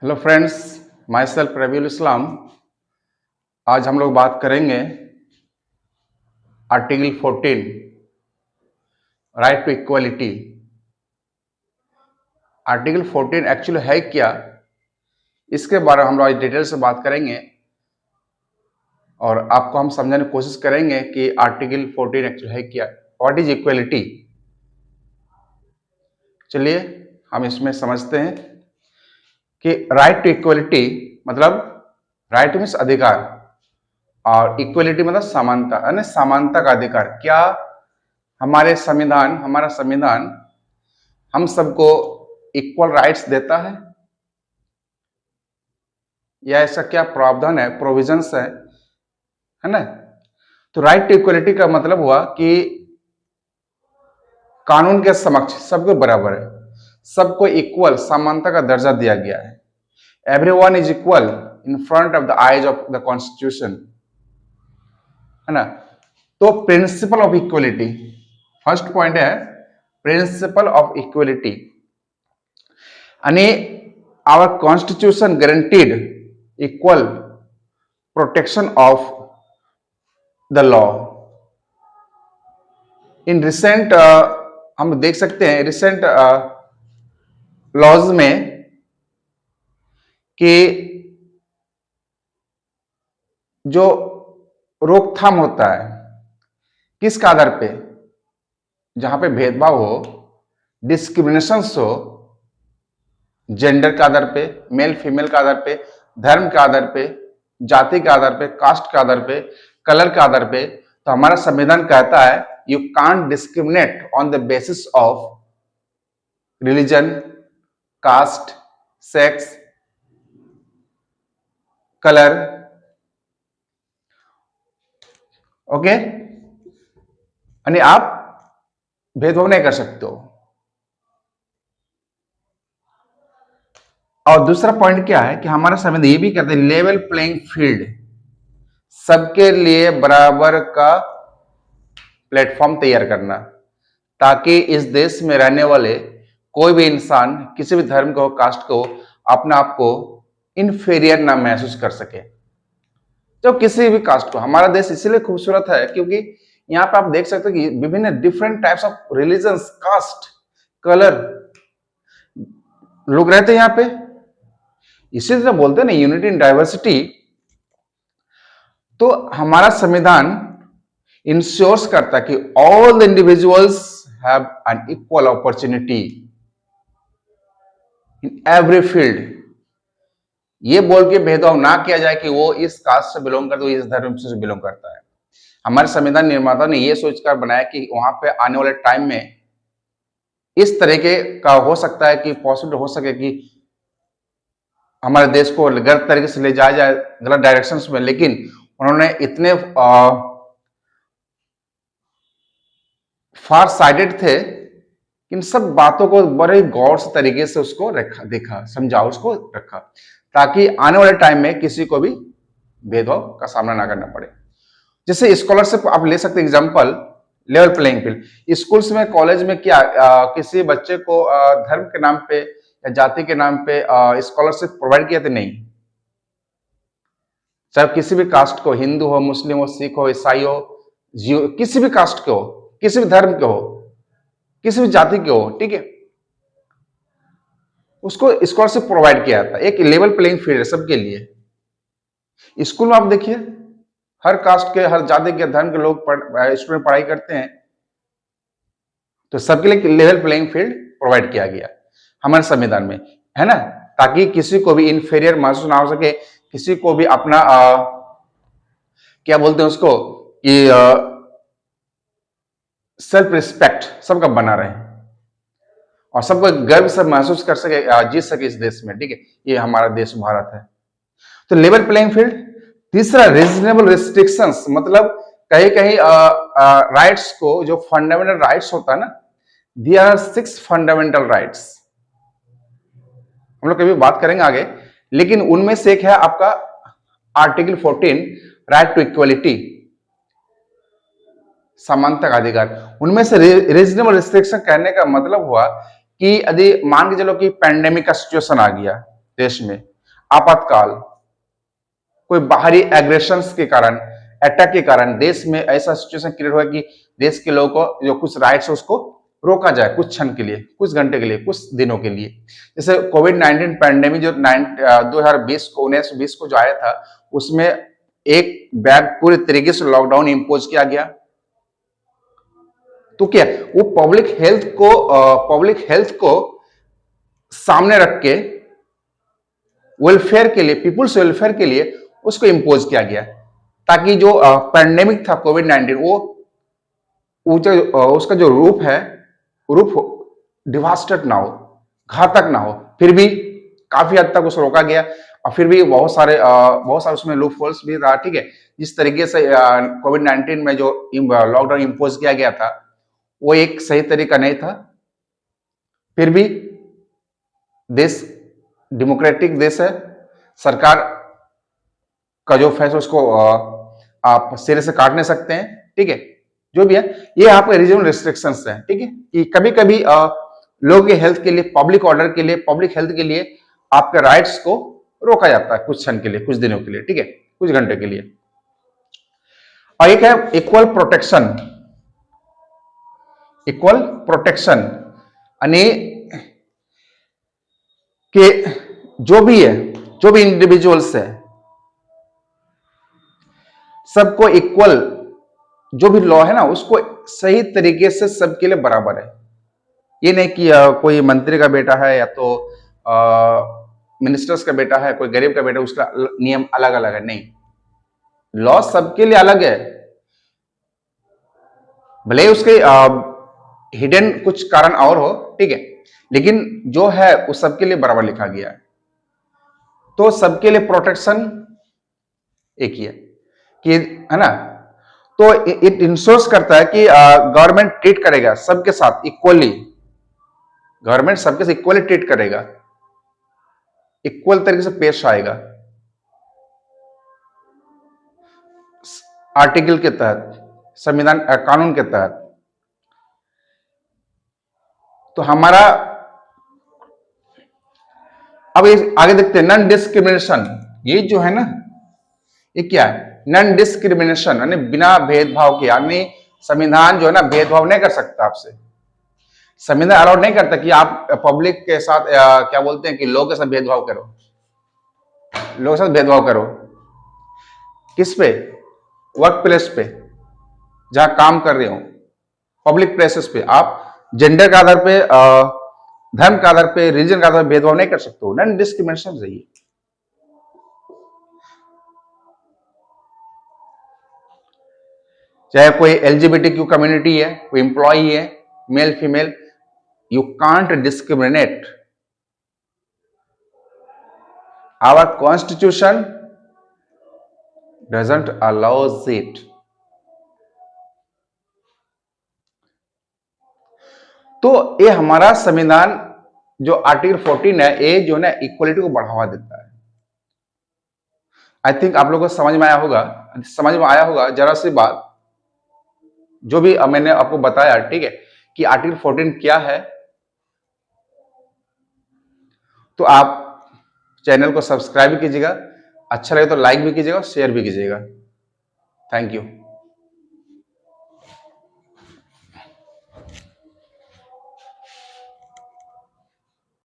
Hello friends, myself Rabiul Islam. आज हम लोग बात करेंगे article 14 right to equality. Article 14 actually है क्या, इसके बारे में हम लोग आज डिटेल से बात करेंगे और आपको हम समझाने की कोशिश करेंगे कि आर्टिकल 14 एक्चुअली है क्या, व्हाट इज इक्वलिटी। चलिए हम इसमें समझते हैं कि राइट टू इक्वलिटी मतलब राइट मीन्स अधिकार और इक्वलिटी मतलब समानता, यानी समानता का अधिकार। क्या हमारा संविधान हम सबको इक्वल राइट्स देता है या ऐसा क्या प्रावधान है, प्रोविजंस है ना। तो राइट टू इक्वलिटी का मतलब हुआ कि कानून के समक्ष सबको बराबर है, सबको इक्वल समानता का दर्जा दिया गया है। Everyone is equal in front of the eyes of the constitution, है ना। तो principle of equality, first point है प्रिंसिपल ऑफ इक्वलिटी, यानी our constitution guaranteed equal protection of the law. In recent हम देख सकते हैं रिसेंट लॉज में कि जो रोकथाम होता है किसके आधार पे, जहां पे भेदभाव हो, डिस्क्रिमिनेशन हो, जेंडर के आधार पे, मेल फीमेल के आधार पे, धर्म के आधार पे, जाति के आधार पे, कास्ट के आधार पे, कलर के आधार पे, तो हमारा संविधान कहता है you can't discriminate on the basis of religion, caste, sex, colour. Okay, यानी आप भेदभाव नहीं कर सकते हो। और दूसरा पॉइंट क्या है कि हमारा संविधान ये भी कहते हैं लेवल प्लेइंग फील्ड, सबके लिए बराबर का प्लेटफॉर्म तैयार करना, ताकि इस देश में रहने वाले कोई भी इंसान किसी भी धर्म को, कास्ट को, अपने आप को इन्फीरियर ना महसूस कर सके। तो किसी भी कास्ट को, हमारा देश इसलिए खूबसूरत है क्योंकि यहाँ पे आप देख सकते हो कि विभिन्न different types of religions, caste, colour लोग रहते हैं यहाँ पे। इसी तरह बोलते हैं ना यूनिटी इन डाइवर्सिटी। तो हमारा संविधान इंश्योर्स करता है कि all the individuals have an equal opportunity in every field. ये बोल के भेदभाव ना किया जाए कि वो इस कास्ट से बिलोंग करता है, वो इस धर्म से बिलोंग करता है। हमारे संविधान निर्माता ने ये सोचकर बनाया कि वहां पे आने वाले टाइम में इस तरीके का हो सकता है कि पॉसिबल हो सके कि हमारे देश को गलत तरीके से ले जाया जाए, गलत डायरेक्शन में, लेकिन उन्होंने इतने फार साइडेड थे कि इन सब बातों को बड़े गौर से तरीके से उसको रखा, देखा, समझा, उसको रखा, ताकि आने वाले टाइम में किसी को भी भेदभाव का सामना ना करना पड़े। जैसे स्कॉलरशिप आप ले सकते example, level playing field. Schools में, कॉलेज में क्या किसी बच्चे को धर्म के नाम पे या जाति के नाम पे स्कॉलरशिप प्रोवाइड किया? तो नहीं। चाहे किसी भी कास्ट को, हिंदू हो, मुस्लिम हो, सिख हो, ईसाई हो, जियो, किसी भी कास्ट के हो, किसी भी धर्म के हो, किसी भी जाति के हो, ठीक है, उसको स्कॉलरशिप प्रोवाइड किया जाता है। एक लेवल प्लेइंग फील्ड है सबके लिए। स्कूल में आप देखिए हर कास्ट के, हर जाति के, धर्म के लोग स्टूडेंट पढ़ाई करते हैं, तो सबके लिए लेवल प्लेइंग फील्ड प्रोवाइड किया गया हमारे संविधान में, है ना, ताकि किसी को भी इंफीरियर महसूस ना हो सके, किसी को भी अपना क्या बोलते हैं उसको कि सेल्फ रिस्पेक्ट सबका बना रहे और सबको गर्व से महसूस कर सके, जीत सके इस देश में, ठीक है। ये हमारा देश भारत है। तो लेवल प्लेइंग फील्ड। तीसरा रीजनेबल रिस्ट्रिक्शंस, मतलब कहीं कहीं राइट्स को, जो फंडामेंटल राइट्स होता है ना, देयर आर 6 फंडामेंटल राइट्स, हम लोग कभी बात करेंगे आगे, लेकिन उनमें से एक है आपका आर्टिकल 14 राइट टू इक्वलिटी, समानता का अधिकार। उनमें से रीजनेबल रिस्ट्रिक्शन कहने का मतलब हुआ कि यदि मान के चलो कि पैंडेमिक का सिचुएशन आ गया, देश में आपातकाल, कोई बाहरी एग्रेशंस के कारण, अटैक के कारण देश में ऐसा सिचुएशन क्रिएट हुआ कि देश के लोगों को जो कुछ राइट्स है उसको रोका जाए कुछ क्षण के लिए, कुछ घंटे के लिए, कुछ दिनों के लिए। जैसे कोविड-19 पैंडेमिक जो 2020 को 19-20 को जो आया था, उसमें एक बैग पूरे तरीके से लॉकडाउन इम्पोज किया गया। तो क्या वो पब्लिक हेल्थ को सामने रख के वेलफेयर के लिए, पीपुल्स वेलफेयर के लिए उसको इम्पोज किया गया, ताकि जो पैंडेमिक था कोविड-19 उसका जो रूप डिवास्टेड ना हो, घातक ना हो। फिर भी काफी हद तक उसको रोका गया और फिर भी बहुत सारे उसमें लूप होल्स भी रहा। ठीक है, जिस तरीके से कोविड-19 में जो लॉकडाउन इम्पोज किया गया था वो एक सही तरीका नहीं था। फिर भी देश डेमोक्रेटिक देश है, सरकार का जो फैसला उसको आप सिरे से काट नहीं सकते हैं। ठीक है, जो भी है ये आपके रीजनल रिस्ट्रिक्शंस हैं। ठीक है, कि कभी कभी लोगों के हेल्थ के लिए, पब्लिक ऑर्डर के लिए, पब्लिक हेल्थ के लिए आपके राइट्स को रोका जाता है कुछ क्षण के लिए, कुछ दिनों के लिए। ठीक है, कुछ घंटे के लिए। और एक है इक्वल प्रोटेक्शन। इक्वल प्रोटेक्शन यानी कि जो भी इंडिविजुअल्स है, सबको इक्वल, जो भी लॉ है ना उसको सही तरीके से सबके लिए बराबर है। ये नहीं कि कोई मंत्री का बेटा है या तो मिनिस्टर्स का बेटा है, कोई गरीब का बेटा, उसका नियम अलग अलग है। नहीं, लॉ सबके लिए अलग है, भले उसके हिडन कुछ कारण और हो। ठीक है, लेकिन जो है वो सबके लिए बराबर लिखा गया है। तो सबके लिए प्रोटेक्शन एक ही है कि, है ना। तो इट इंश्योर्स करता है कि गवर्नमेंट ट्रीट करेगा सबके साथ इक्वली, गवर्नमेंट सबके साथ इक्वली ट्रीट करेगा, इक्वल तरीके से पेश आएगा आर्टिकल के तहत, संविधान कानून के तहत। तो हमारा अब ये आगे देखते हैं नॉन डिस्क्रिमिनेशन। ये जो है ना, ये क्या है? नॉन डिस्क्रिमिनेशन यानी बिना भेदभाव के, यानी संविधान जो है ना भेदभाव नहीं कर सकता आपसे। संविधान अलाउड नहीं करता कि आप पब्लिक के साथ क्या बोलते हैं कि लोगों के साथ भेदभाव करो, लोगों के साथ भेदभाव करो। किस पे? वर्क प्लेस पे, जहां काम कर रहे हो, पब्लिक प्लेसेस पे आप जेंडर के आधार पे, धर्म के आधार पे, रिलीजन के आधार पे भेदभाव नहीं कर सकते हो। नॉन डिस्क्रिमिनेशन है ये। चाहे कोई एलजीबीटीक्यू कम्युनिटी है, कोई एम्प्लॉई है, male female, you can't discriminate. Our constitution doesn't allows it. तो ये हमारा संविधान जो आर्टिकल 14 है, ये जो है ना इक्वलिटी को बढ़ावा देता है। आई थिंक आप लोगों को समझ में आया होगा जरा सी बात जो भी मैंने आपको बताया। ठीक है, कि आर्टिकल 14 क्या है। तो आप चैनल को सब्सक्राइब भी कीजिएगा, अच्छा लगे तो लाइक भी कीजिएगा, शेयर भी कीजिएगा। Thank you.